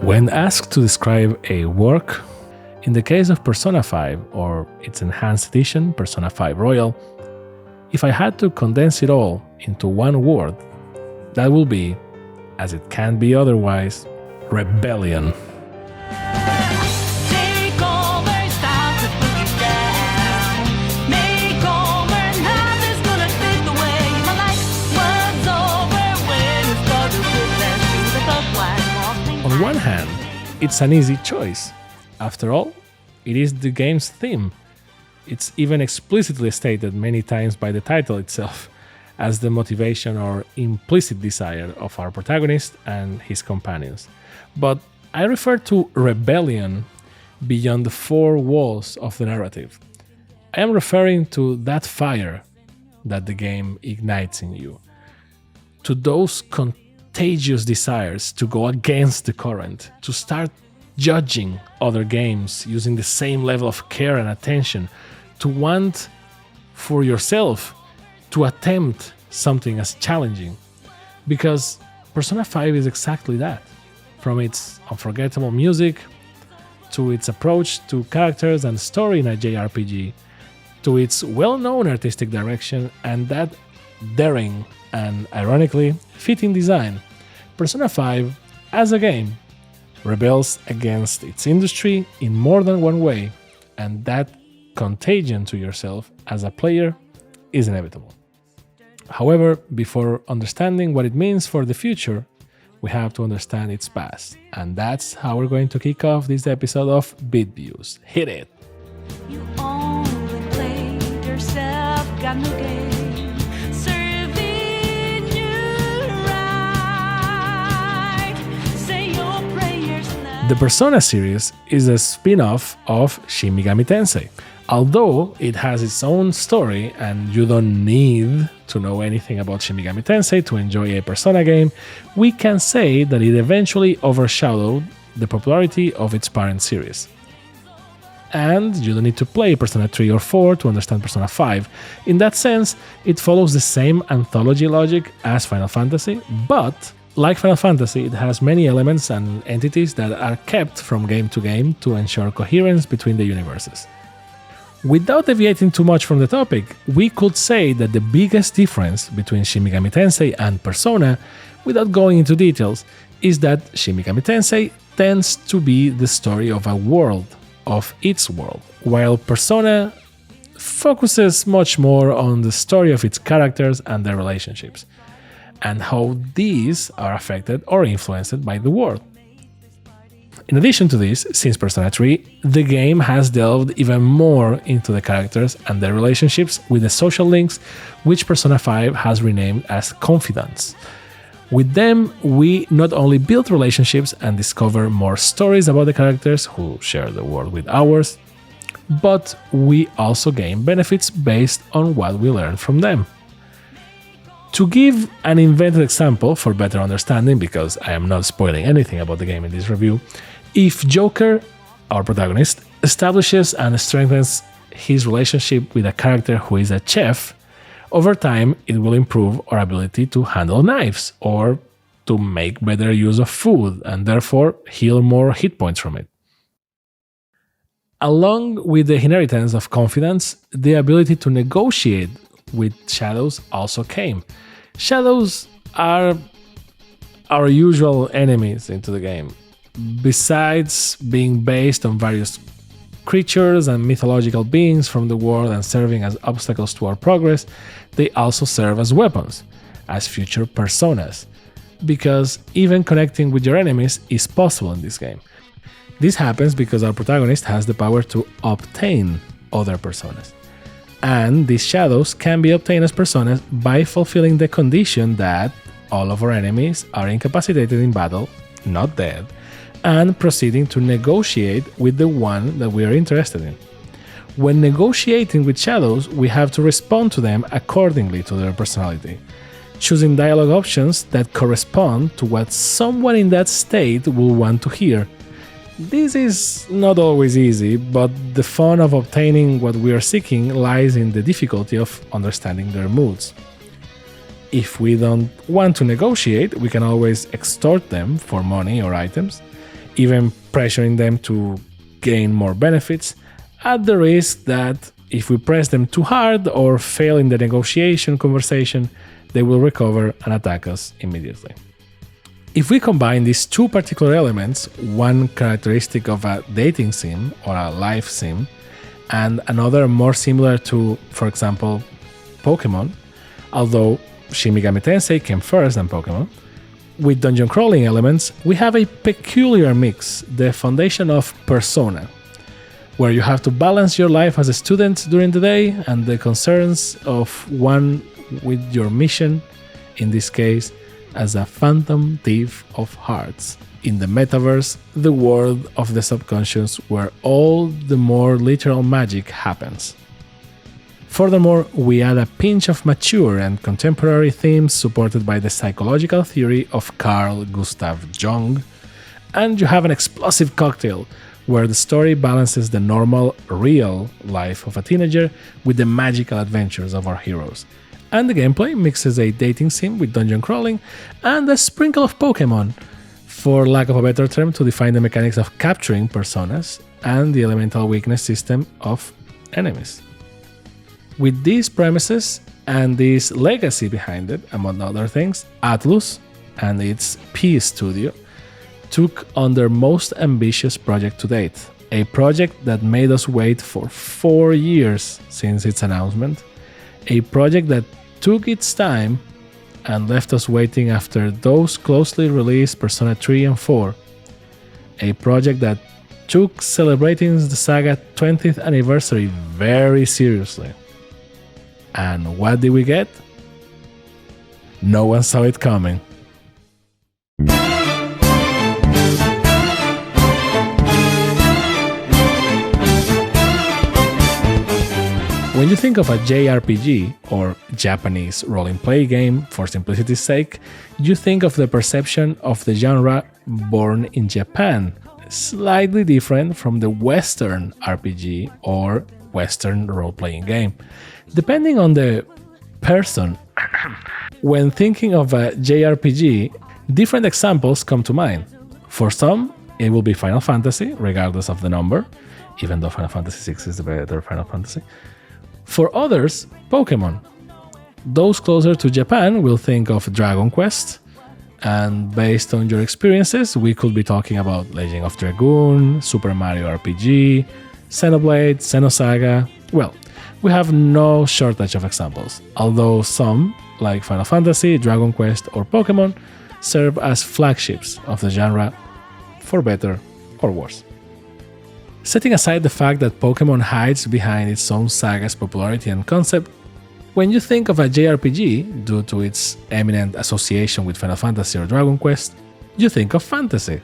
When asked to describe a work, in the case of Persona 5 or its enhanced edition, Persona 5 Royal, if I had to condense it all into one word, that will be, as it can't be otherwise, rebellion. On one hand, it's an easy choice. After all, it is the game's theme. It's even explicitly stated many times by the title itself as the motivation or implicit desire of our protagonist and his companions. But I refer to rebellion beyond the four walls of the narrative. I am referring to that fire that the game ignites in you, to those contagious desires to go against the current, to start judging other games using the same level of care and attention, to want for yourself to attempt something as challenging. Because Persona 5 is exactly that. From its unforgettable music, to its approach to characters and story in a JRPG, to its well-known artistic direction and that daring and, ironically, fitting design, Persona 5, as a game, rebels against its industry in more than one way, and that contagion to yourself as a player is inevitable. However, before understanding what it means for the future, we have to understand its past, and that's how we're going to kick off this episode of BitViews. Hit it! You only played yourself, got no game, serving you right. Say your prayers now. The Persona series is a spin-off of Shin Megami Tensei. Although it has its own story and you don't need to know anything about Shin Megami Tensei to enjoy a Persona game, we can say that it eventually overshadowed the popularity of its parent series. And you don't need to play Persona 3 or 4 to understand Persona 5. In that sense, it follows the same anthology logic as Final Fantasy, but like Final Fantasy, it has many elements and entities that are kept from game to game to ensure coherence between the universes. Without deviating too much from the topic, we could say that the biggest difference between Shin Megami Tensei and Persona, without going into details, is that Shin Megami Tensei tends to be the story of a world, of its world, while Persona focuses much more on the story of its characters and their relationships, and how these are affected or influenced by the world. In addition to this, since Persona 3, the game has delved even more into the characters and their relationships with the social links, which Persona 5 has renamed as confidants. With them, we not only build relationships and discover more stories about the characters who share the world with ours, but we also gain benefits based on what we learn from them. To give an invented example for better understanding, because I am not spoiling anything about the game in this review, if Joker, our protagonist, establishes and strengthens his relationship with a character who is a chef, over time it will improve our ability to handle knives or to make better use of food and therefore heal more hit points from it. Along with the inheritance of confidence, the ability to negotiate with shadows also came. Shadows are our usual enemies into the game. Besides being based on various creatures and mythological beings from the world and serving as obstacles to our progress, they also serve as weapons, as future personas, because even connecting with your enemies is possible in this game. This happens because our protagonist has the power to obtain other personas. And these shadows can be obtained as personas by fulfilling the condition that all of our enemies are incapacitated in battle, not dead, and proceeding to negotiate with the one that we are interested in. When negotiating with shadows, we have to respond to them accordingly to their personality, choosing dialogue options that correspond to what someone in that state will want to hear. This is not always easy, but the fun of obtaining what we are seeking lies in the difficulty of understanding their moods. If we don't want to negotiate, we can always extort them for money or items. even pressuring them to gain more benefits, at the risk that if we press them too hard or fail in the negotiation conversation, they will recover and attack us immediately. If we combine these two particular elements, one characteristic of a dating sim or a life sim, and another more similar to, for example, Pokemon, although Shin Megami Tensei came first than Pokemon, with dungeon crawling elements, we have a peculiar mix, the foundation of Persona, where you have to balance your life as a student during the day and the concerns of one with your mission, in this case, as a phantom thief of hearts. In the metaverse, the world of the subconscious, where all the more literal magic happens. Furthermore, we add a pinch of mature and contemporary themes supported by the psychological theory of Carl Gustav Jung, and you have an explosive cocktail where the story balances the normal, real life of a teenager with the magical adventures of our heroes. And the gameplay mixes a dating sim with dungeon crawling and a sprinkle of Pokemon, for lack of a better term, to define the mechanics of capturing personas and the elemental weakness system of enemies. With these premises and this legacy behind it, among other things, Atlus and its P Studio took on their most ambitious project to date, a project that made us wait for 4 years since its announcement, a project that took its time and left us waiting after those closely released Persona 3 and 4, a project that took celebrating the saga 20th anniversary very seriously. And what did we get? No one saw it coming. When you think of a JRPG, or Japanese role-and-play game for simplicity's sake, you think of the perception of the genre born in Japan, slightly different from the Western RPG or Western role-playing game. Depending on the person, when thinking of a JRPG, different examples come to mind. For some, it will be Final Fantasy, regardless of the number, even though Final Fantasy VI is the better Final Fantasy. For others, Pokemon. Those closer to Japan will think of Dragon Quest, and based on your experiences, we could be talking about Legend of Dragoon, Super Mario RPG, Xenoblade, Xenosaga. Well, we have no shortage of examples, although some, like Final Fantasy, Dragon Quest, or Pokemon, serve as flagships of the genre, for better or worse. Setting aside the fact that Pokemon hides behind its own saga's popularity and concept, when you think of a JRPG, due to its eminent association with Final Fantasy or Dragon Quest, you think of fantasy.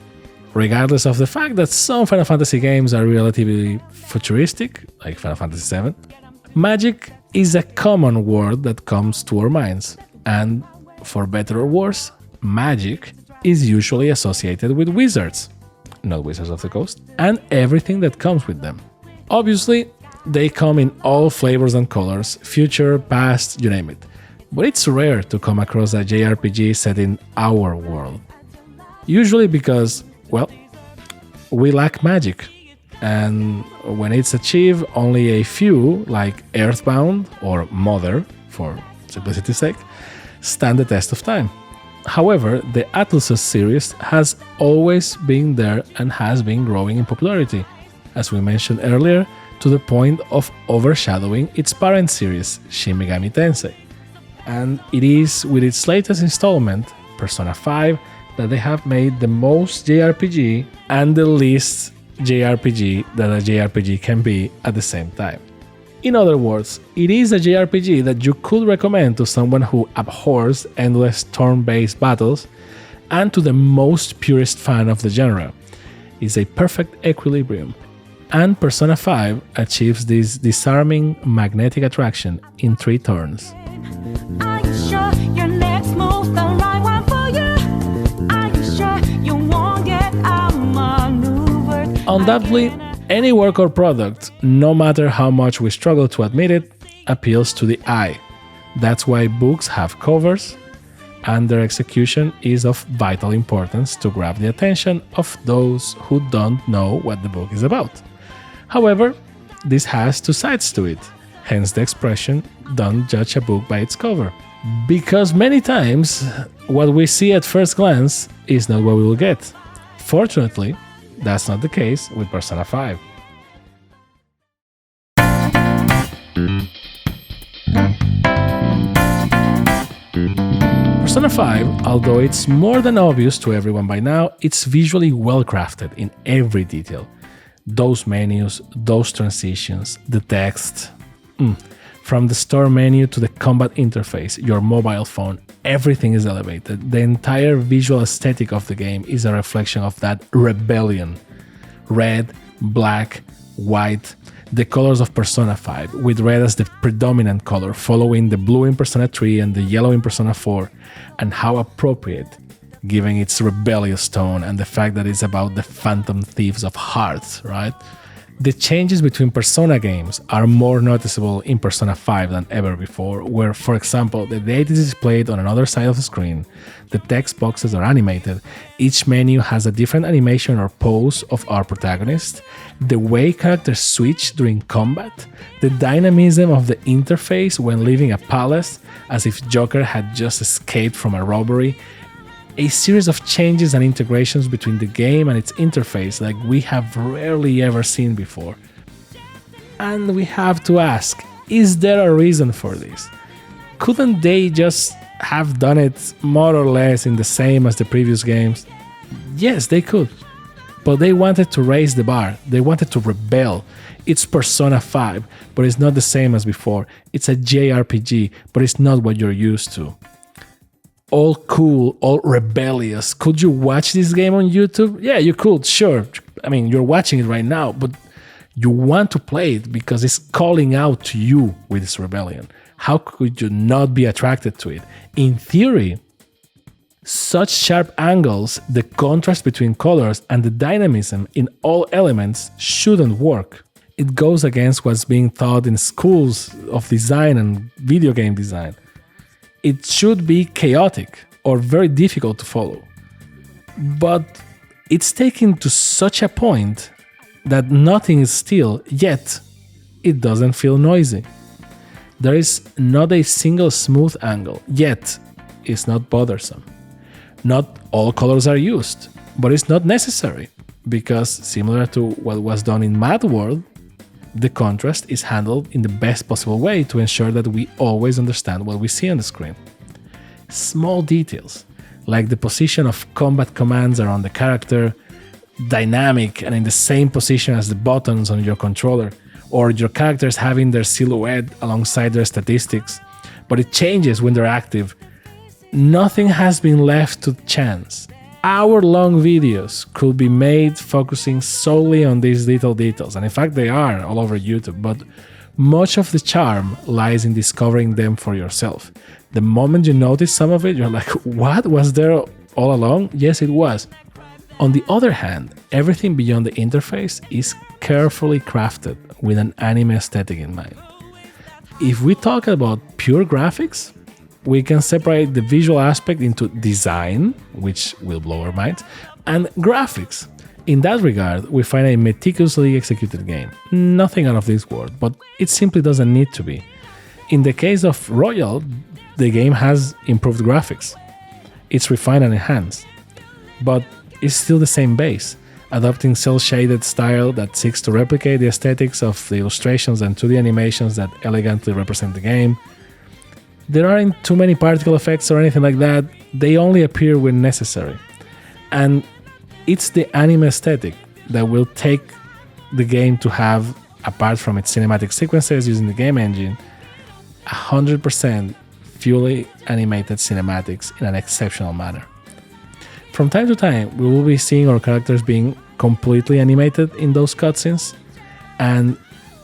Regardless of the fact that some Final Fantasy games are relatively futuristic, like Final Fantasy VII, magic is a common word that comes to our minds, and, for better or worse, magic is usually associated with wizards, not Wizards of the Coast, and everything that comes with them. Obviously, they come in all flavors and colors, future, past, you name it. But it's rare to come across a JRPG set in our world. Usually because, well, we lack magic. And when it's achieved, only a few, like Earthbound or Mother, for simplicity's sake, stand the test of time. However, the Atlus series has always been there and has been growing in popularity, as we mentioned earlier, to the point of overshadowing its parent series, Shin Megami Tensei. And it is with its latest installment, Persona 5, that they have made the most JRPG and the least JRPG that a JRPG can be at the same time. In other words, it is a JRPG that you could recommend to someone who abhors endless turn-based battles and to the most purist fan of the genre. It's a perfect equilibrium, and Persona 5 achieves this disarming magnetic attraction in 3 turns. Are you sure your next move's the right one for you? Are you sure you won't get outmaneuvered? Undoubtedly, any work or product, no matter how much we struggle to admit it, appeals to the eye. That's why books have covers, and their execution is of vital importance to grab the attention of those who don't know what the book is about. However, this has two sides to it, hence the expression, don't judge a book by its cover. Because many times, what we see at first glance is not what we will get. Fortunately, that's not the case with Persona 5. Persona 5, although it's more than obvious to everyone by now, it's visually well crafted in every detail. Those menus, those transitions, the text. From the store menu to the combat interface, your mobile phone, everything is elevated. The entire visual aesthetic of the game is a reflection of that rebellion. Red, black, white, the colors of Persona 5, with red as the predominant color, following the blue in Persona 3 and the yellow in Persona 4, and how appropriate, given its rebellious tone and the fact that it's about the phantom thieves of hearts, right? The changes between Persona games are more noticeable in Persona 5 than ever before, where, for example, the data is displayed on another side of the screen, the text boxes are animated, each menu has a different animation or pose of our protagonist, the way characters switch during combat, the dynamism of the interface when leaving a palace, as if Joker had just escaped from a robbery, a series of changes and integrations between the game and its interface like we have rarely ever seen before. And we have to ask, is there a reason for this? Couldn't they just have done it more or less in the same as the previous games? Yes, they could. But they wanted to raise the bar. They wanted to rebel. It's Persona 5, but it's not the same as before. It's a JRPG, but it's not what you're used to. All cool, all rebellious. Could you watch this game on YouTube? Yeah, you could, sure. I mean, you're watching it right now, but you want to play it because it's calling out to you with its rebellion. How could you not be attracted to it? In theory, such sharp angles, the contrast between colors, and the dynamism in all elements shouldn't work. It goes against what's being taught in schools of design and video game design. It should be chaotic or very difficult to follow. But it's taken to such a point that nothing is still, yet it doesn't feel noisy. There is not a single smooth angle, yet it's not bothersome. Not all colors are used, but it's not necessary, because similar to what was done in Mad World, the contrast is handled in the best possible way to ensure that we always understand what we see on the screen. Small details, like the position of combat commands around the character, dynamic and in the same position as the buttons on your controller, or your characters having their silhouette alongside their statistics, but it changes when they're active. Nothing has been left to chance. Hour-long videos could be made focusing solely on these little details, and in fact they are all over YouTube, but much of the charm lies in discovering them for yourself. The moment you notice some of it, you're like, what? Was there all along? Yes, it was. On the other hand, everything beyond the interface is carefully crafted with an anime aesthetic in mind. If we talk about pure graphics, we can separate the visual aspect into design, which will blow our minds, and graphics. In that regard, we find a meticulously executed game. Nothing out of this world, but it simply doesn't need to be. In the case of Royal, the game has improved graphics. It's refined and enhanced, but it's still the same base, adopting cel-shaded style that seeks to replicate the aesthetics of the illustrations and 2D animations that elegantly represent the game. There aren't too many particle effects or anything like that, they only appear when necessary. And it's the anime aesthetic that will take the game to have, apart from its cinematic sequences using the game engine, 100% fully animated cinematics in an exceptional manner. From time to time, we will be seeing our characters being completely animated in those cutscenes, and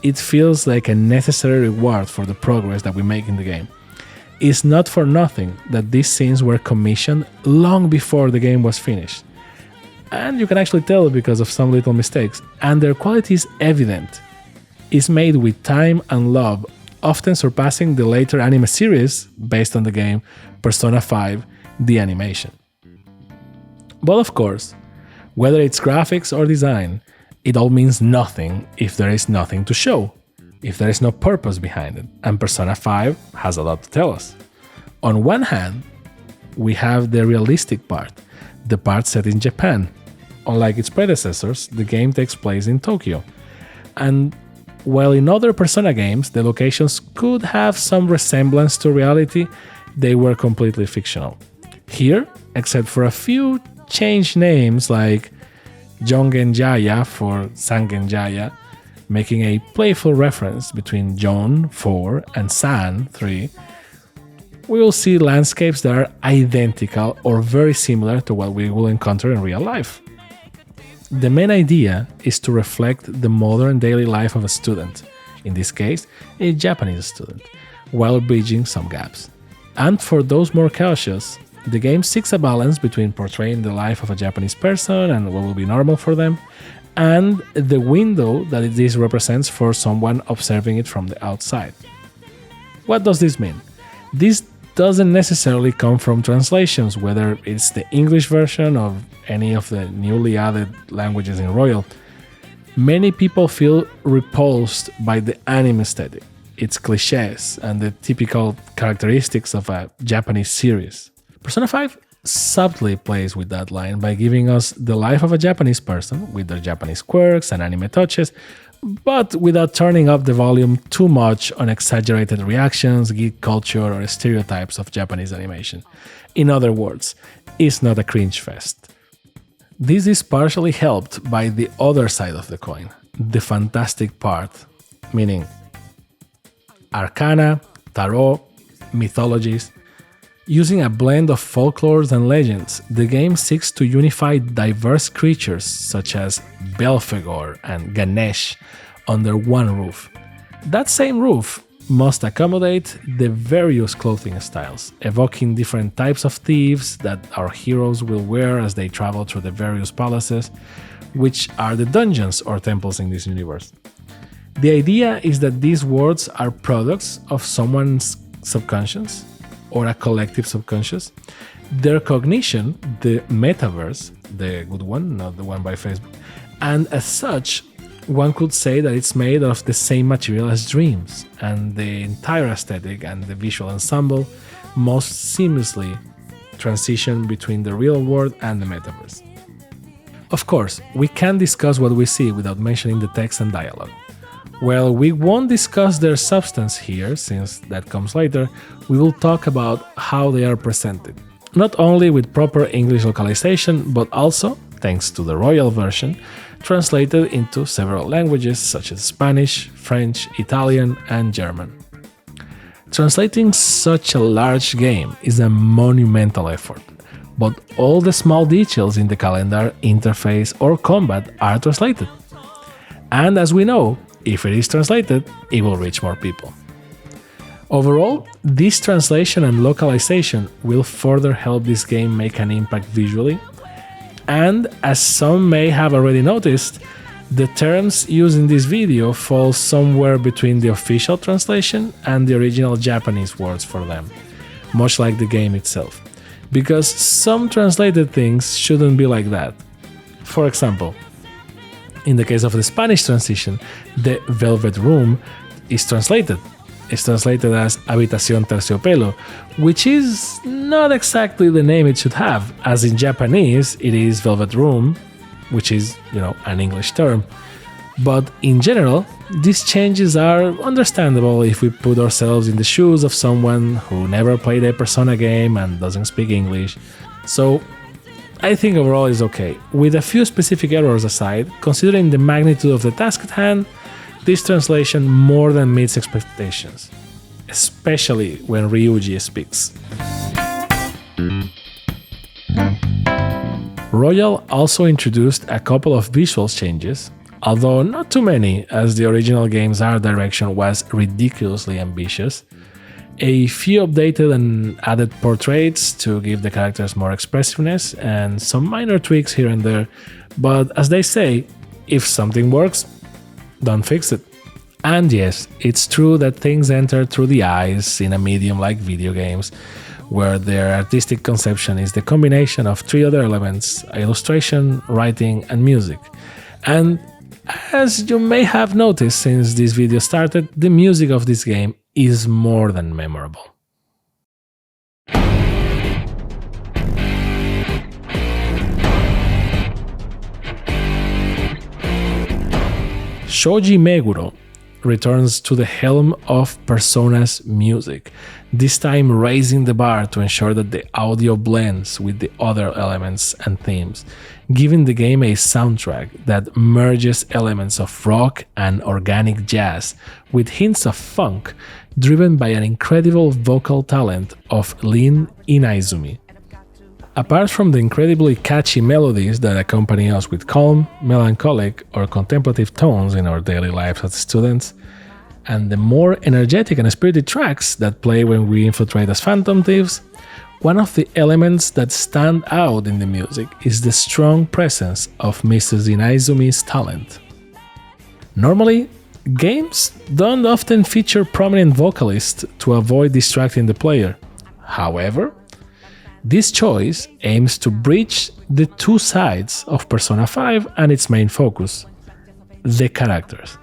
it feels like a necessary reward for the progress that we make in the game. It's not for nothing that these scenes were commissioned long before the game was finished. And you can actually tell because of some little mistakes, and their quality is evident. It's made with time and love, often surpassing the later anime series based on the game Persona 5 the animation. But of course, whether it's graphics or design, it all means nothing if there is nothing to show, if there is no purpose behind it, and Persona 5 has a lot to tell us. On one hand, we have the realistic part, the part set in Japan. Unlike its predecessors, the game takes place in Tokyo. And while in other Persona games the locations could have some resemblance to reality, they were completely fictional. Here, except for a few changed names like Jongenjaya for Sangenjaya, making a playful reference between Jon 4 and San 3, we will see landscapes that are identical or very similar to what we will encounter in real life. The main idea is to reflect the modern daily life of a student, in this case, a Japanese student, while bridging some gaps. And for those more cautious, the game seeks a balance between portraying the life of a Japanese person and what will be normal for them, and the window that this represents for someone observing it from the outside. What does this mean? This doesn't necessarily come from translations, whether it's the English version of any of the newly added languages in Royal. Many people feel repulsed by the anime aesthetic, its cliches, and the typical characteristics of a Japanese series. Persona 5 subtly plays with that line by giving us the life of a Japanese person with their Japanese quirks and anime touches, but without turning up the volume too much on exaggerated reactions, geek culture, or stereotypes of Japanese animation. In other words, it's not a cringe fest. This is partially helped by the other side of the coin, the fantastic part, meaning arcana, tarot, mythologies. Using a blend of folklores and legends, the game seeks to unify diverse creatures such as Belphegor and Ganesh under one roof. That same roof must accommodate the various clothing styles, evoking different types of thieves that our heroes will wear as they travel through the various palaces, which are the dungeons or temples in this universe. The idea is that these worlds are products of someone's subconscious, or a collective subconscious, their cognition, the metaverse, the good one, not the one by Facebook, and as such, one could say that it's made of the same material as dreams, and the entire aesthetic and the visual ensemble most seamlessly transition between the real world and the metaverse. Of course, we can't discuss what we see without mentioning the text and dialogue. Well, we won't discuss their substance here, since that comes later. We will talk about how they are presented, not only with proper English localization, but also, thanks to the Royal version, translated into several languages such as Spanish, French, Italian, and German. Translating such a large game is a monumental effort, but all the small details in the calendar, interface, or combat are translated. And as we know, if it is translated, it will reach more people. Overall, this translation and localization will further help this game make an impact visually, and as some may have already noticed, the terms used in this video fall somewhere between the official translation and the original Japanese words for them, much like the game itself, because some translated things shouldn't be like that. For example, in the case of the Spanish transition, the Velvet Room is translated. It's translated as Habitación Terciopelo, which is not exactly the name it should have, as in Japanese it is Velvet Room, which is, an English term. But in general, these changes are understandable if we put ourselves in the shoes of someone who never played a Persona game and doesn't speak English. So I think overall it's okay. With a few specific errors aside, considering the magnitude of the task at hand, this translation more than meets expectations, especially when Ryuji speaks. Royal also introduced a couple of visual changes, although not too many, as the original game's art direction was ridiculously ambitious. A few updated and added portraits to give the characters more expressiveness, and some minor tweaks here and there, but as they say, if something works, don't fix it. And yes, it's true that things enter through the eyes in a medium like video games, where their artistic conception is the combination of three other elements: illustration, writing, and music. And as you may have noticed since this video started, the music of this game is more than memorable. Shoji Meguro returns to the helm of Persona's music, this time raising the bar to ensure that the audio blends with the other elements and themes, giving the game a soundtrack that merges elements of rock and organic jazz with hints of funk, driven by an incredible vocal talent of Lin Inaizumi. Apart from the incredibly catchy melodies that accompany us with calm, melancholic, or contemplative tones in our daily lives as students, and the more energetic and spirited tracks that play when we infiltrate as phantom thieves, one of the elements that stand out in the music is the strong presence of Mrs. Inaizumi's talent. Normally, games don't often feature prominent vocalists to avoid distracting the player. However, this choice aims to bridge the two sides of Persona 5 and its main focus, the characters.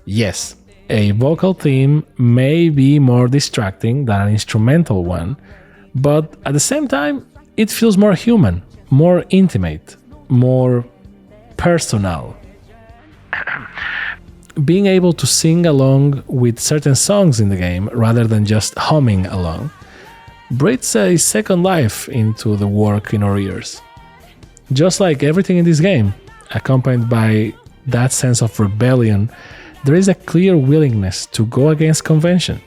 Yes, a vocal theme may be more distracting than an instrumental one, but at the same time, it feels more human, more intimate, more personal. Being able to sing along with certain songs in the game rather than just humming along breathes a second life into the work in our ears. Just like everything in this game, accompanied by that sense of rebellion, there is a clear willingness to go against convention,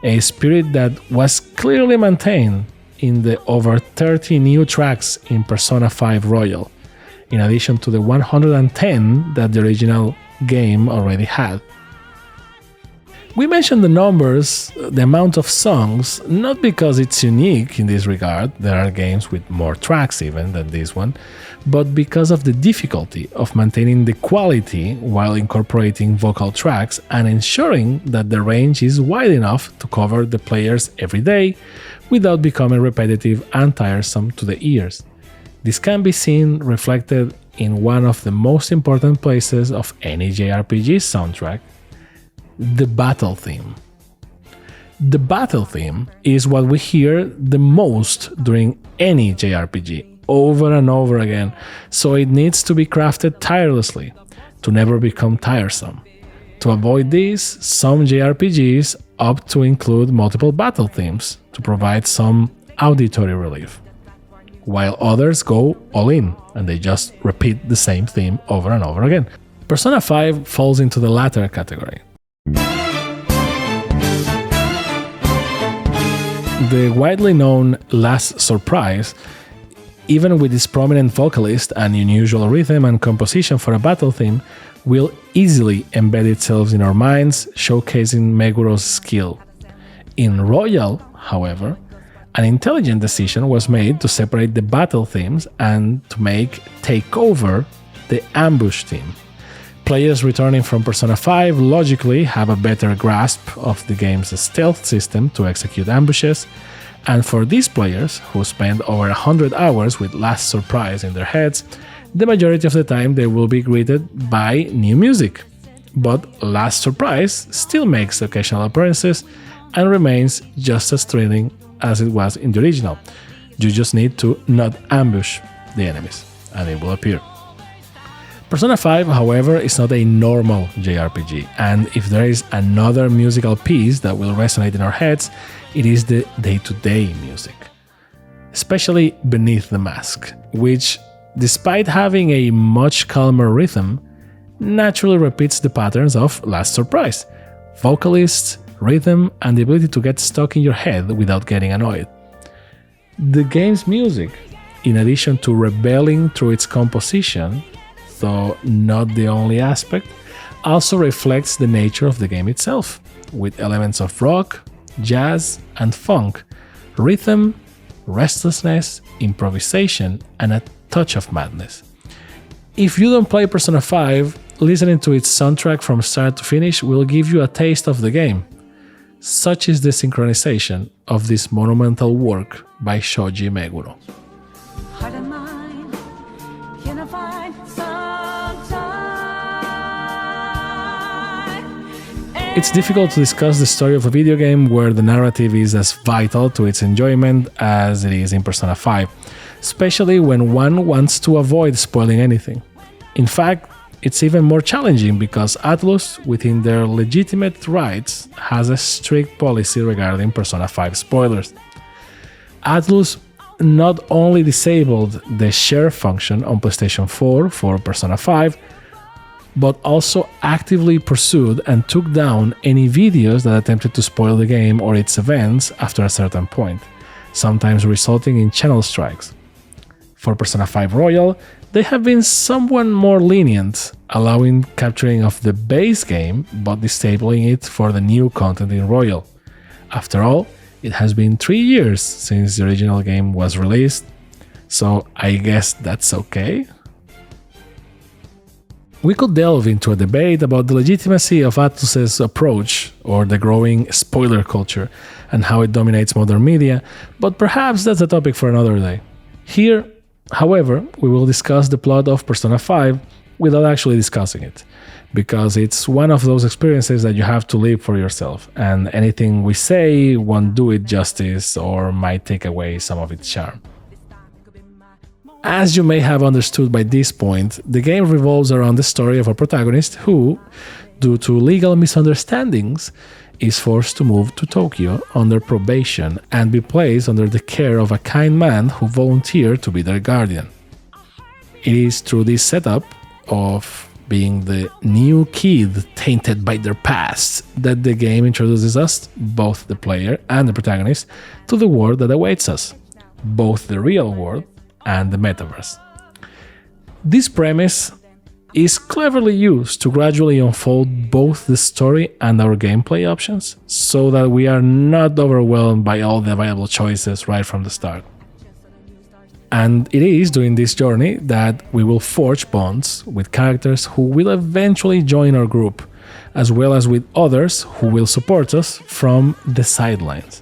a spirit that was clearly maintained in the over 30 new tracks in Persona 5 Royal, in addition to the 110 that the original game already had. We mentioned the numbers, the amount of songs, not because it's unique in this regard, there are games with more tracks even than this one, but because of the difficulty of maintaining the quality while incorporating vocal tracks and ensuring that the range is wide enough to cover the players every day without becoming repetitive and tiresome to the ears. This can be seen reflected in one of the most important places of any JRPG soundtrack, the battle theme. The battle theme is what we hear the most during any JRPG, over and over again, so it needs to be crafted tirelessly to never become tiresome. To avoid this, some JRPGs opt to include multiple battle themes to provide some auditory relief, while others go all in and they just repeat the same theme over and over again. Persona 5 falls into the latter category. The widely known Last Surprise, even with its prominent vocalist and unusual rhythm and composition for a battle theme, will easily embed itself in our minds, showcasing Meguro's skill. In Royal, however, an intelligent decision was made to separate the battle themes and to make Takeover the ambush theme. Players returning from Persona 5 logically have a better grasp of the game's stealth system to execute ambushes, and for these players, who spend over 100 hours with Last Surprise in their heads, the majority of the time they will be greeted by new music. But Last Surprise still makes occasional appearances and remains just as thrilling as it was in the original. You just need to not ambush the enemies, and it will appear. Persona 5, however, is not a normal JRPG, and if there is another musical piece that will resonate in our heads, it is the day-to-day music. Especially Beneath the Mask, which, despite having a much calmer rhythm, naturally repeats the patterns of Last Surprise: vocalists, rhythm, and the ability to get stuck in your head without getting annoyed. The game's music, in addition to rebelling through its composition, though not the only aspect, also reflects the nature of the game itself, with elements of rock, jazz, and funk, rhythm, restlessness, improvisation, and a touch of madness. If you don't play Persona 5, listening to its soundtrack from start to finish will give you a taste of the game. Such is the synchronization of this monumental work by Shoji Meguro. Heart and mind, can I find some time? It's difficult to discuss the story of a video game where the narrative is as vital to its enjoyment as it is in Persona 5, especially when one wants to avoid spoiling anything. In fact, it's even more challenging because Atlus, within their legitimate rights, has a strict policy regarding Persona 5 spoilers. Atlus not only disabled the share function on PlayStation 4 for Persona 5, but also actively pursued and took down any videos that attempted to spoil the game or its events after a certain point, sometimes resulting in channel strikes. For Persona 5 Royal, they have been somewhat more lenient, allowing capturing of the base game but disabling it for the new content in Royal. After all, it has been 3 years since the original game was released, so I guess that's okay? We could delve into a debate about the legitimacy of Atlus's approach or the growing spoiler culture and how it dominates modern media, but perhaps that's a topic for another day. Here, however, we will discuss the plot of Persona 5 without actually discussing it, because it's one of those experiences that you have to live for yourself, and anything we say won't do it justice or might take away some of its charm. As you may have understood by this point, the game revolves around the story of a protagonist who, due to legal misunderstandings, is forced to move to Tokyo under probation and be placed under the care of a kind man who volunteered to be their guardian. It is through this setup of being the new kid tainted by their past that the game introduces us, both the player and the protagonist, to the world that awaits us, both the real world and the metaverse. This premise is cleverly used to gradually unfold both the story and our gameplay options, so that we are not overwhelmed by all the available choices right from the start. And it is during this journey that we will forge bonds with characters who will eventually join our group, as well as with others who will support us from the sidelines.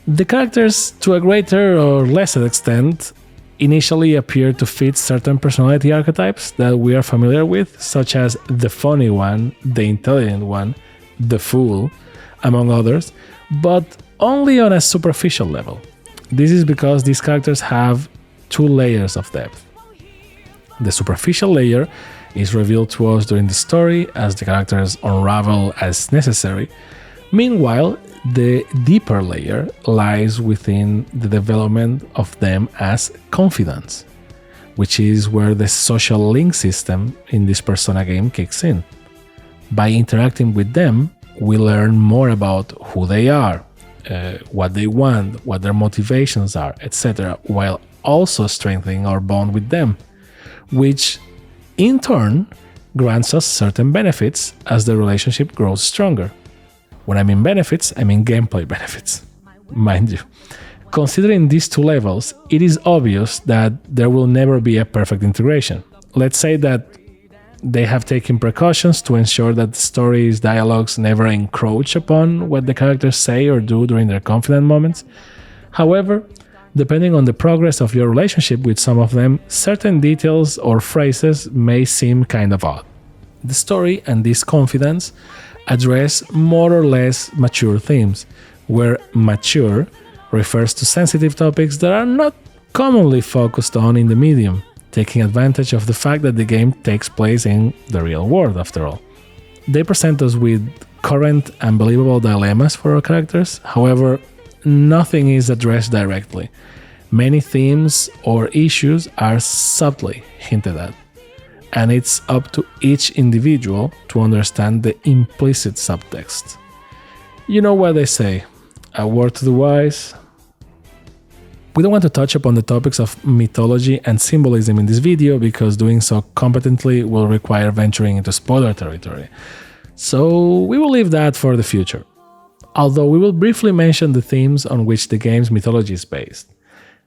The characters, to a greater or lesser extent, initially appear to fit certain personality archetypes that we are familiar with, such as the funny one, the intelligent one, the fool, among others, but only on a superficial level. This is because these characters have two layers of depth. The superficial layer is revealed to us during the story as the characters unravel as necessary. Meanwhile, the deeper layer lies within the development of them as confidants, which is where the social link system in this Persona game kicks in. By interacting with them, we learn more about who they are, what they want, what their motivations are, etc., while also strengthening our bond with them, which in turn grants us certain benefits as the relationship grows stronger. When I mean benefits, I mean gameplay benefits, mind you. Considering these two levels, it is obvious that there will never be a perfect integration. Let's say that they have taken precautions to ensure that the story's dialogues never encroach upon what the characters say or do during their confident moments. However, depending on the progress of your relationship with some of them, certain details or phrases may seem kind of odd. The story and this confidence address more or less mature themes, where mature refers to sensitive topics that are not commonly focused on in the medium, taking advantage of the fact that the game takes place in the real world after all. They present us with current and believable dilemmas for our characters, however, nothing is addressed directly. Many themes or issues are subtly hinted at, and it's up to each individual to understand the implicit subtext. You know what they say, a word to the wise. We don't want to touch upon the topics of mythology and symbolism in this video because doing so competently will require venturing into spoiler territory. So we will leave that for the future. Although we will briefly mention the themes on which the game's mythology is based.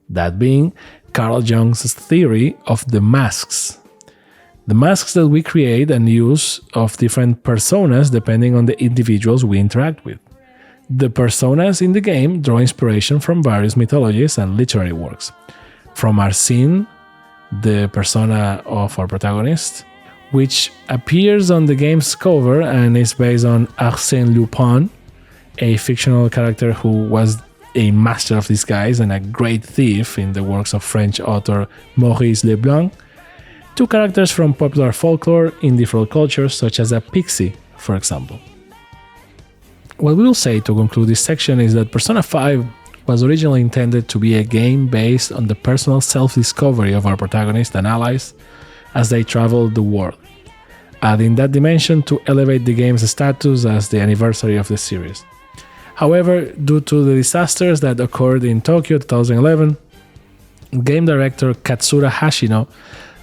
That being Carl Jung's theory of the masks. The masks that we create and use of different personas depending on the individuals we interact with. The personas in the game draw inspiration from various mythologies and literary works. From our Shin, the persona of our protagonist, which appears on the game's cover and is based on Arsène Lupin, a fictional character who was a master of disguise and a great thief in the works of French author Maurice Leblanc, to characters from popular folklore in different cultures, such as a pixie, for example. What we will say to conclude this section is that Persona 5 was originally intended to be a game based on the personal self-discovery of our protagonist and allies as they travel the world, adding that dimension to elevate the game's status as the anniversary of the series. However, due to the disasters that occurred in Tokyo 2011, game director Katsura Hashino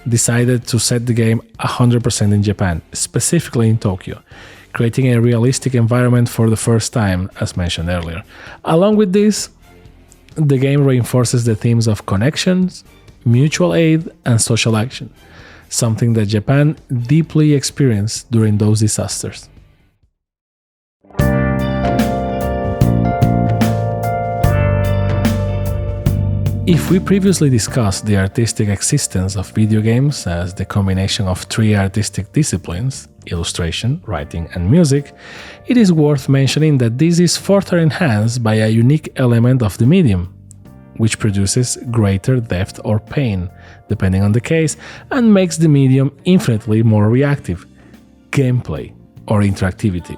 decided to set the game 100% in Japan, specifically in Tokyo, creating a realistic environment for the first time, as mentioned earlier. Along with this, the game reinforces the themes of connections, mutual aid, and social action, something that Japan deeply experienced during those disasters. If we previously discussed the artistic existence of video games as the combination of three artistic disciplines, illustration, writing, and music, it is worth mentioning that this is further enhanced by a unique element of the medium, which produces greater depth or pain, depending on the case, and makes the medium infinitely more reactive: gameplay or interactivity.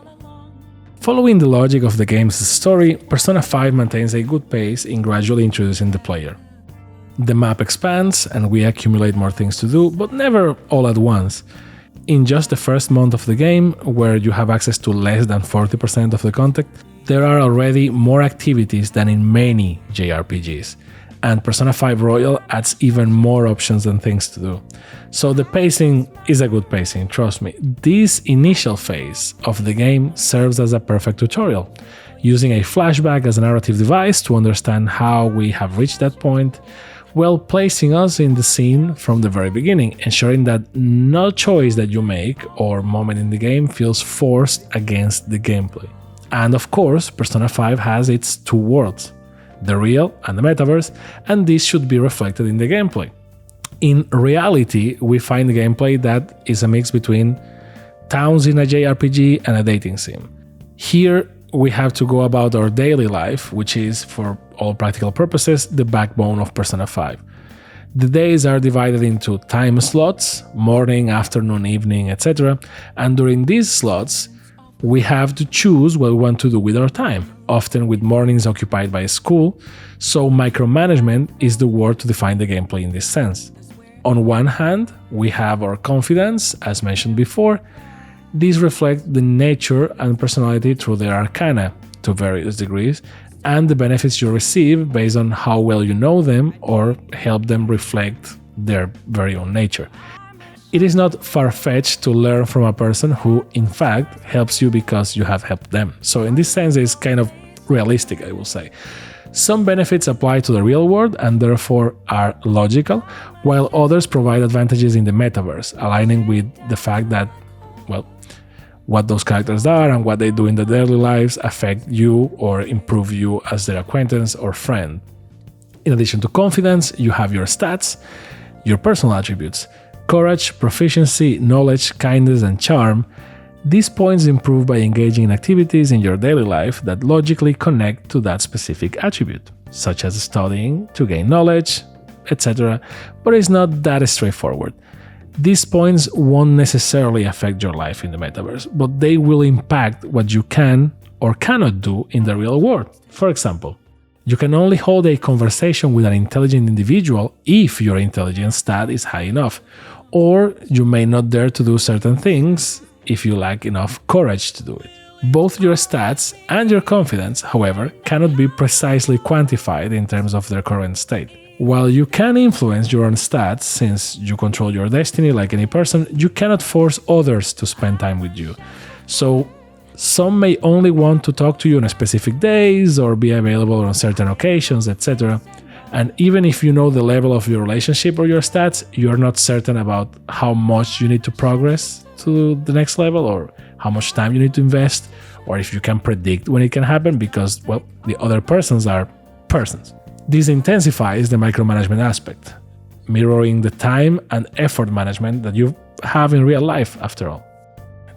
Following the logic of the game's story, Persona 5 maintains a good pace in gradually introducing the player. The map expands and we accumulate more things to do, but never all at once. In just the first month of the game, where you have access to less than 40% of the content, there are already more activities than in many JRPGs, and Persona 5 Royal adds even more options and things to do. So the pacing is a good pacing, trust me. This initial phase of the game serves as a perfect tutorial, using a flashback as a narrative device to understand how we have reached that point, while placing us in the scene from the very beginning, ensuring that no choice that you make or moment in the game feels forced against the gameplay. And of course, Persona 5 has its two worlds, the real and the metaverse, and this should be reflected in the gameplay. In reality, we find gameplay that is a mix between towns in a JRPG and a dating sim. Here, we have to go about our daily life, which is, for all practical purposes, the backbone of Persona 5. The days are divided into time slots, morning, afternoon, evening, etc. And during these slots, we have to choose what we want to do with our time, often with mornings occupied by school, so micromanagement is the word to define the gameplay in this sense. On one hand, we have our confidence, as mentioned before. These reflect the nature and personality through their arcana, to various degrees, and the benefits you receive based on how well you know them or help them reflect their very own nature. It is not far-fetched to learn from a person who, in fact, helps you because you have helped them. So in this sense, it's kind of realistic, I will say. Some benefits apply to the real world and therefore are logical, while others provide advantages in the metaverse, aligning with the fact that, well, what those characters are and what they do in their daily lives affect you or improve you as their acquaintance or friend. In addition to confidence, you have your stats, your personal attributes, courage, proficiency, knowledge, kindness, and charm. These points improve by engaging in activities in your daily life that logically connect to that specific attribute, such as studying to gain knowledge, etc., but it's not that straightforward. These points won't necessarily affect your life in the metaverse, but they will impact what you can or cannot do in the real world. For example, you can only hold a conversation with an intelligent individual if your intelligence stat is high enough, or you may not dare to do certain things if you lack enough courage to do it. Both your stats and your confidence, however, cannot be precisely quantified in terms of their current state. While you can influence your own stats, since you control your destiny like any person, you cannot force others to spend time with you. So, some may only want to talk to you on specific days or be available on certain occasions, etc. And even if you know the level of your relationship or your stats, you're not certain about how much you need to progress to the next level or how much time you need to invest, or if you can predict when it can happen because, well, the other persons are persons. This intensifies the micromanagement aspect, mirroring the time and effort management that you have in real life after all.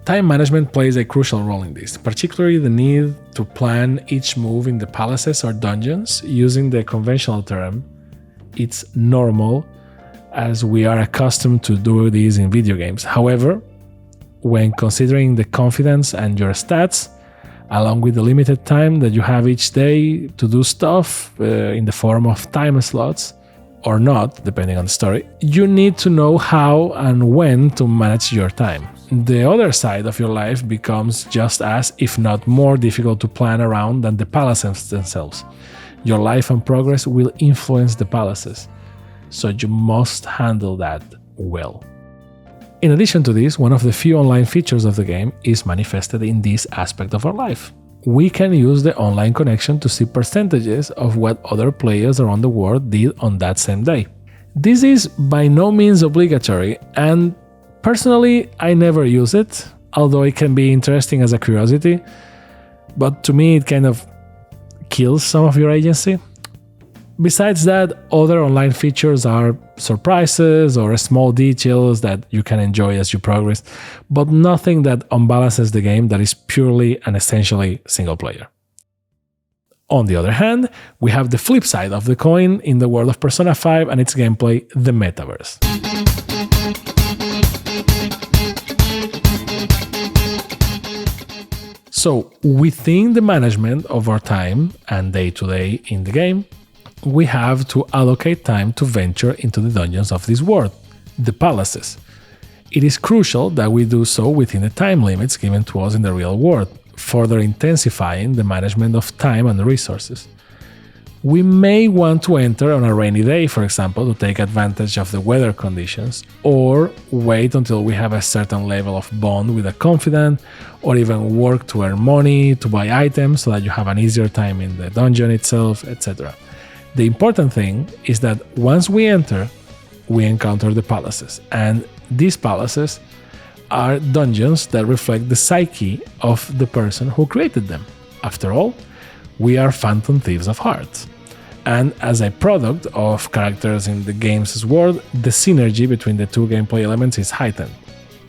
Time management plays a crucial role in this, particularly the need to plan each move in the palaces or dungeons using the conventional term, it's normal, as we are accustomed to do this in video games. However, when considering the confidence and your stats, along with the limited time that you have each day to do stuff in the form of time slots, or not, depending on the story, you need to know how and when to manage your time. The other side of your life becomes just as, if not more, difficult to plan around than the palaces themselves. Your life and progress will influence the palaces, so you must handle that well. In addition to this, one of the few online features of the game is manifested in this aspect of our life. We can use the online connection to see percentages of what other players around the world did on that same day. This is by no means obligatory, and personally I never use it, although it can be interesting as a curiosity, but to me it kind of kills some of your agency. Besides that, other online features are surprises or small details that you can enjoy as you progress, but nothing that unbalances the game that is purely and essentially single player. On the other hand, we have the flip side of the coin in the world of Persona 5 and its gameplay, the metaverse. So, within the management of our time and day-to-day in the game, we have to allocate time to venture into the dungeons of this world, the palaces. It is crucial that we do so within the time limits given to us in the real world, further intensifying the management of time and resources. We may want to enter on a rainy day, for example, to take advantage of the weather conditions, or wait until we have a certain level of bond with a confidant, or even work to earn money, to buy items so that you have an easier time in the dungeon itself, etc. The important thing is that once we enter, we encounter the palaces, and these palaces are dungeons that reflect the psyche of the person who created them. After all, we are phantom thieves of hearts. And as a product of characters in the game's world, the synergy between the two gameplay elements is heightened.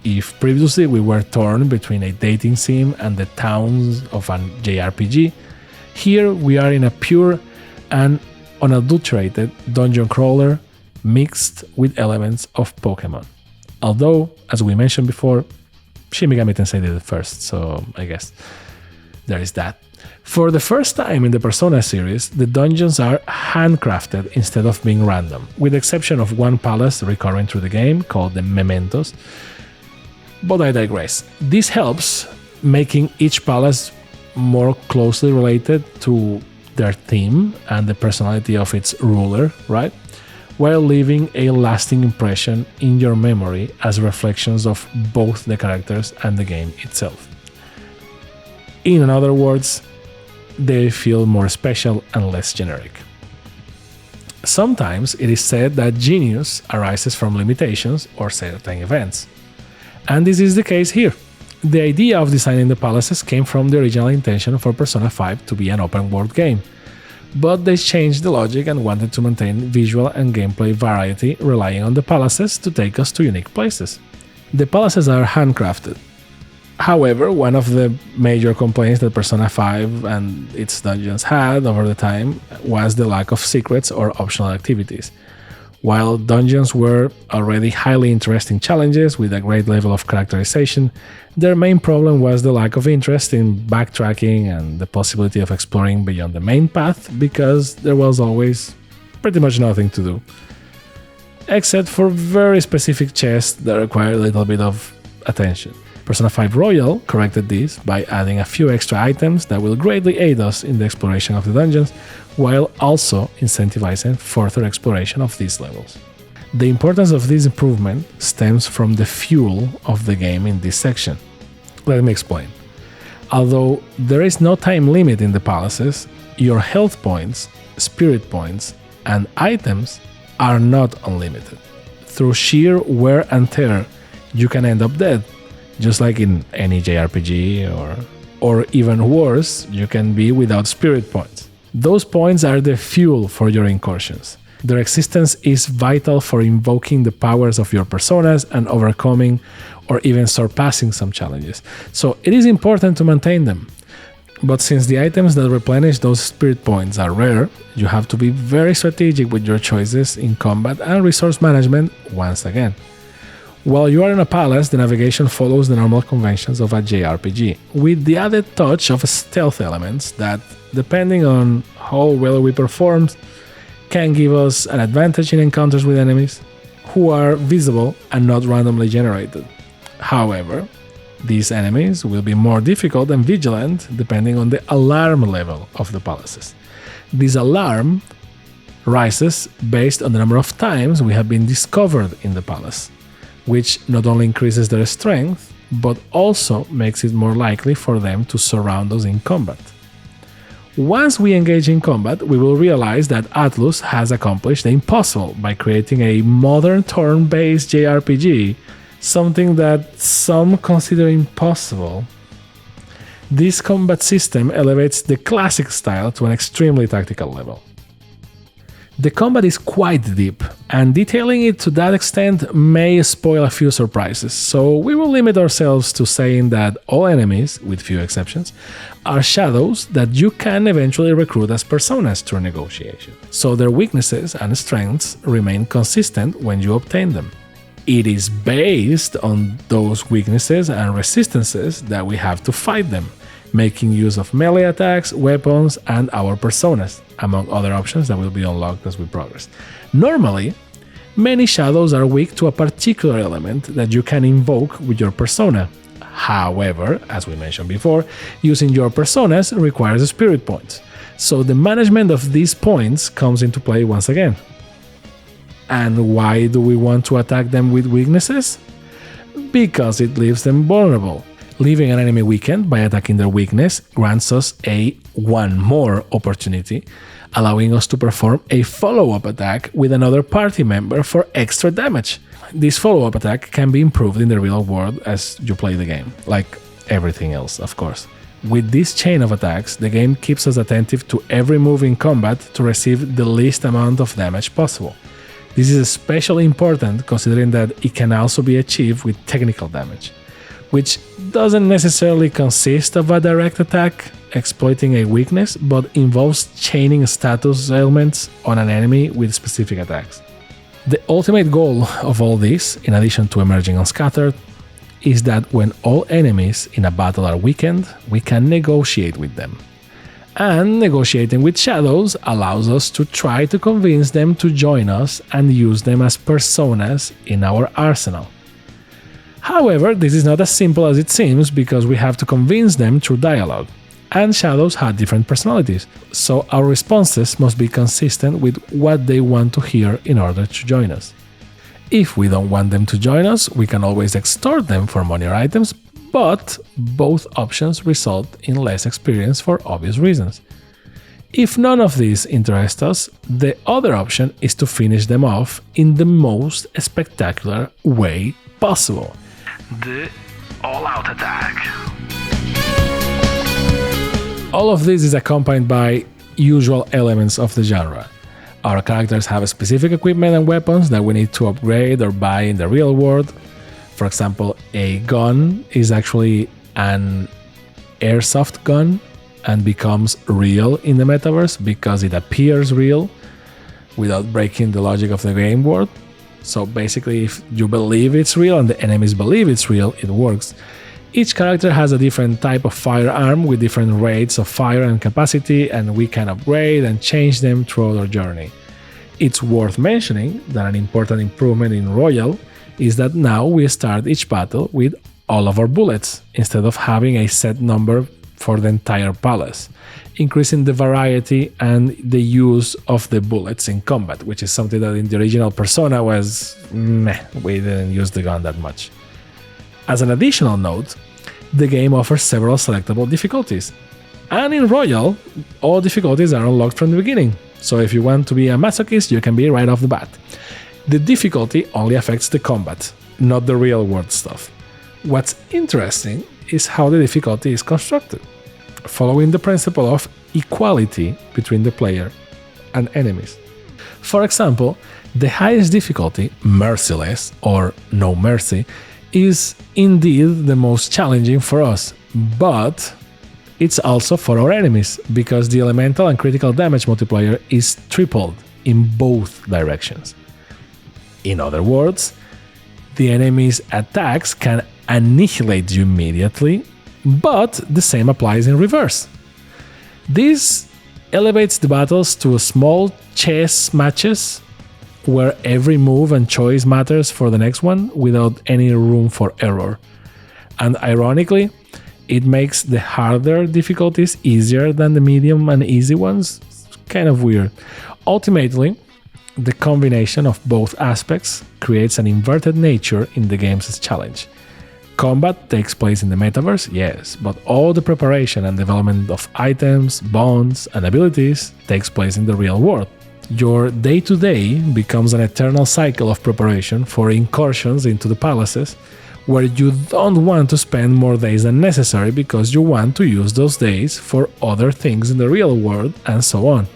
If previously we were torn between a dating sim and the towns of an JRPG, here we are in a pure and unadulterated dungeon crawler mixed with elements of Pokemon. Although, as we mentioned before, Shin Megami Tensei did it first, so I guess there is that. For the first time in the Persona series, the dungeons are handcrafted instead of being random, with the exception of one palace recurring through the game called the Mementos. But I digress. This helps making each palace more closely related to their theme and the personality of its ruler, right? While leaving a lasting impression in your memory as reflections of both the characters and the game itself. In other words, they feel more special and less generic. Sometimes it is said that genius arises from limitations or certain events. And this is the case here. The idea of designing the palaces came from the original intention for Persona 5 to be an open-world game, but they changed the logic and wanted to maintain visual and gameplay variety, relying on the palaces to take us to unique places. The palaces are handcrafted. However, one of the major complaints that Persona 5 and its dungeons had over the time was the lack of secrets or optional activities. While dungeons were already highly interesting challenges with a great level of characterization, their main problem was the lack of interest in backtracking and the possibility of exploring beyond the main path, because there was always pretty much nothing to do. Except for very specific chests that required a little bit of attention. Persona 5 Royal corrected this by adding a few extra items that will greatly aid us in the exploration of the dungeons, while also incentivizing further exploration of these levels. The importance of this improvement stems from the fuel of the game in this section. Let me explain. Although there is no time limit in the palaces, your health points, spirit points, and items are not unlimited. Through sheer wear and tear, you can end up dead, just like in any JRPG, or even worse, you can be without spirit points. Those points are the fuel for your incursions. Their existence is vital for invoking the powers of your personas and overcoming or even surpassing some challenges. So it is important to maintain them. But since the items that replenish those spirit points are rare, you have to be very strategic with your choices in combat and resource management once again. While you are in a palace, the navigation follows the normal conventions of a JRPG, with the added touch of stealth elements that, depending on how well we perform, can give us an advantage in encounters with enemies who are visible and not randomly generated. However, these enemies will be more difficult and vigilant depending on the alarm level of the palaces. This alarm rises based on the number of times we have been discovered in the palace, which not only increases their strength, but also makes it more likely for them to surround us in combat. Once we engage in combat, we will realize that Atlus has accomplished the impossible by creating a modern turn-based JRPG, something that some consider impossible. This combat system elevates the classic style to an extremely tactical level. The combat is quite deep, and detailing it to that extent may spoil a few surprises, so we will limit ourselves to saying that all enemies, with few exceptions, are shadows that you can eventually recruit as personas through negotiation, so their weaknesses and strengths remain consistent when you obtain them. It is based on those weaknesses and resistances that we have to fight them, making use of melee attacks, weapons, and our personas, among other options that will be unlocked as we progress. Normally, many shadows are weak to a particular element that you can invoke with your persona. However, as we mentioned before, using your personas requires spirit points, so the management of these points comes into play once again. And why do we want to attack them with weaknesses? Because it leaves them vulnerable. Leaving an enemy weakened by attacking their weakness grants us a one more opportunity, allowing us to perform a follow-up attack with another party member for extra damage. This follow-up attack can be improved in the real world as you play the game, like everything else, of course. With this chain of attacks, the game keeps us attentive to every move in combat to receive the least amount of damage possible. This is especially important considering that it can also be achieved with technical damage, which doesn't necessarily consist of a direct attack exploiting a weakness, but involves chaining status ailments on an enemy with specific attacks. The ultimate goal of all this, in addition to emerging unscattered, is that when all enemies in a battle are weakened, we can negotiate with them. And negotiating with shadows allows us to try to convince them to join us and use them as personas in our arsenal. However, this is not as simple as it seems because we have to convince them through dialogue, and shadows have different personalities, so our responses must be consistent with what they want to hear in order to join us. If we don't want them to join us, we can always extort them for money or items, but both options result in less experience for obvious reasons. If none of these interest us, the other option is to finish them off in the most spectacular way possible. The all-out attack. All of this is accompanied by usual elements of the genre. Our characters have specific equipment and weapons that we need to upgrade or buy in the real world. For example, a gun is actually an airsoft gun and becomes real in the metaverse because it appears real without breaking the logic of the game world. So basically, if you believe it's real and the enemies believe it's real, it works. Each character has a different type of firearm with different rates of fire and capacity, and we can upgrade and change them throughout our journey. It's worth mentioning that an important improvement in Royal is that now we start each battle with all of our bullets, instead of having a set number for the entire palace, increasing the variety and the use of the bullets in combat, which is something that in the original Persona was meh, we didn't use the gun that much. As an additional note, the game offers several selectable difficulties, and in Royal, all difficulties are unlocked from the beginning. So if you want to be a masochist, you can be right off the bat. The difficulty only affects the combat, not the real world stuff. What's interesting is how the difficulty is constructed, following the principle of equality between the player and enemies. For example, the highest difficulty, Merciless or No Mercy, is indeed the most challenging for us, but it's also for our enemies, because the elemental and critical damage multiplier is tripled in both directions. In other words, the enemy's attacks can annihilate you immediately, but the same applies in reverse. This elevates the battles to small chess matches where every move and choice matters for the next one without any room for error. And ironically, it makes the harder difficulties easier than the medium and easy ones. It's kind of weird. Ultimately, the combination of both aspects creates an inverted nature in the game's challenge. Combat takes place in the metaverse, yes, but all the preparation and development of items, bonds, and abilities takes place in the real world. Your day-to-day becomes an eternal cycle of preparation for incursions into the palaces, where you don't want to spend more days than necessary because you want to use those days for other things in the real world, and so on.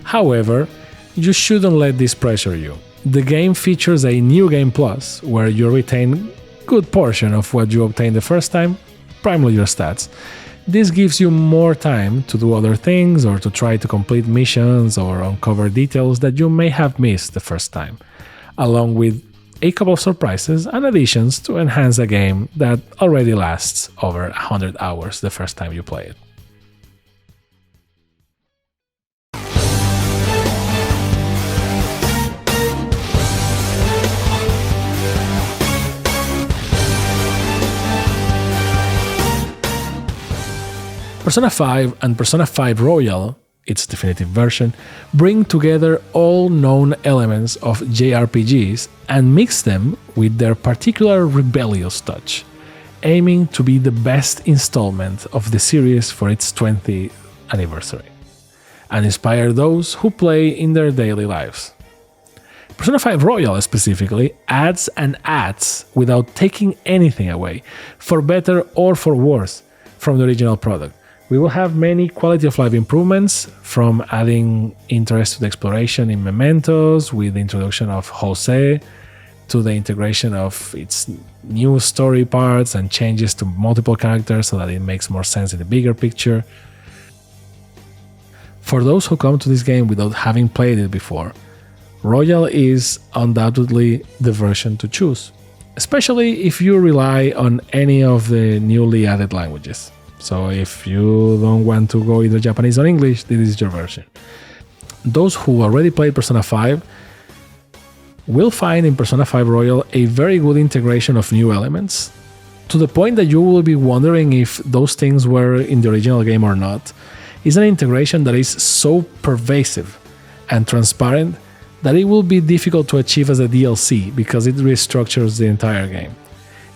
However, you shouldn't let this pressure you. The game features a New Game Plus, where you retain good portion of what you obtained the first time, primarily your stats. This gives you more time to do other things or to try to complete missions or uncover details that you may have missed the first time, along with a couple of surprises and additions to enhance a game that already lasts over 100 hours the first time you play it. Persona 5 and Persona 5 Royal, its definitive version, bring together all known elements of JRPGs and mix them with their particular rebellious touch, aiming to be the best installment of the series for its 20th anniversary, and inspire those who play in their daily lives. Persona 5 Royal specifically adds and adds without taking anything away, for better or for worse, from the original product. We will have many quality of life improvements, from adding interest to the exploration in Mementos with the introduction of Jose, to the integration of its new story parts and changes to multiple characters so that it makes more sense in the bigger picture. For those who come to this game without having played it before, Royal is undoubtedly the version to choose, especially if you rely on any of the newly added languages. So if you don't want to go either Japanese or English, this is your version. Those who already played Persona 5 will find in Persona 5 Royal a very good integration of new elements, to the point that you will be wondering if those things were in the original game or not. It's an integration that is so pervasive and transparent that it will be difficult to achieve as a DLC because it restructures the entire game.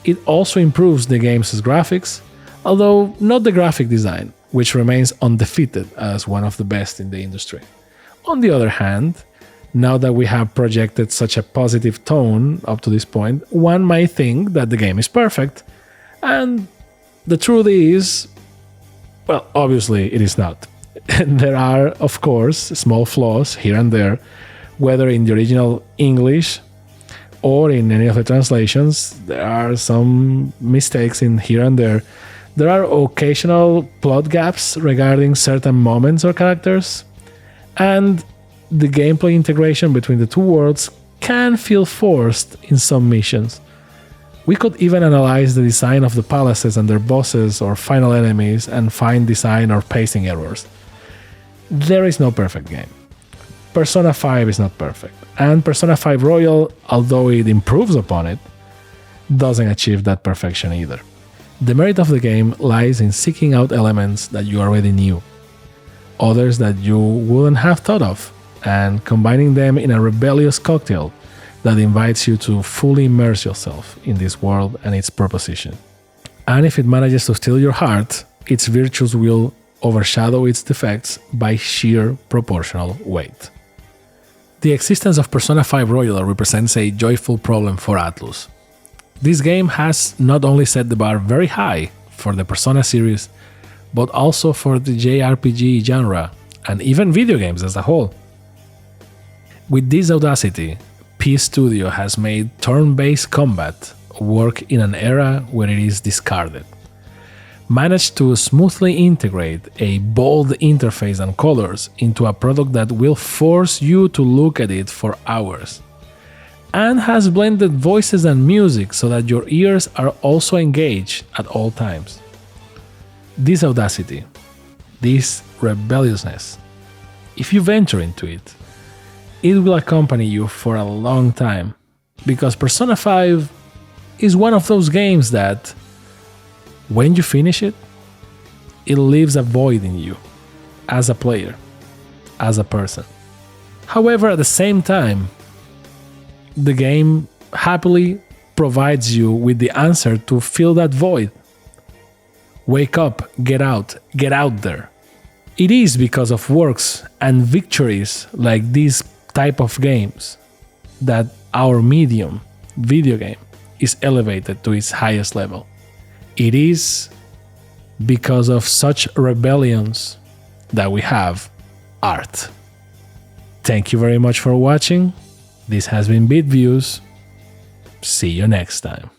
It also improves the game's graphics, although not the graphic design, which remains undefeated as one of the best in the industry. On the other hand, now that we have projected such a positive tone up to this point, one might think that the game is perfect, and the truth is, well, obviously it is not. There are, of course, small flaws here and there, whether in the original English or in any of the translations. There are some mistakes in here and there. There are occasional plot gaps regarding certain moments or characters, and the gameplay integration between the two worlds can feel forced in some missions. We could even analyze the design of the palaces and their bosses or final enemies and find design or pacing errors. There is no perfect game. Persona 5 is not perfect, and Persona 5 Royal, although it improves upon it, doesn't achieve that perfection either. The merit of the game lies in seeking out elements that you already knew, others that you wouldn't have thought of, and combining them in a rebellious cocktail that invites you to fully immerse yourself in this world and its proposition. And if it manages to steal your heart, its virtues will overshadow its defects by sheer proportional weight. The existence of Persona 5 Royal represents a joyful problem for Atlus. This game has not only set the bar very high for the Persona series, but also for the JRPG genre, and even video games as a whole. With this audacity, P Studio has made turn-based combat work in an era where it is discarded, managed to smoothly integrate a bold interface and colors into a product that will force you to look at it for hours, and has blended voices and music so that your ears are also engaged at all times. This audacity, this rebelliousness, if you venture into it, it will accompany you for a long time, because Persona 5 is one of those games that, when you finish it, it leaves a void in you, as a player, as a person. However, at the same time, the game happily provides you with the answer to fill that void. Wake up, get out there. It is because of works and victories like these type of games that our medium, video game, is elevated to its highest level. It is because of such rebellions that we have art. Thank you very much for watching. This has been BitViews. See you next time.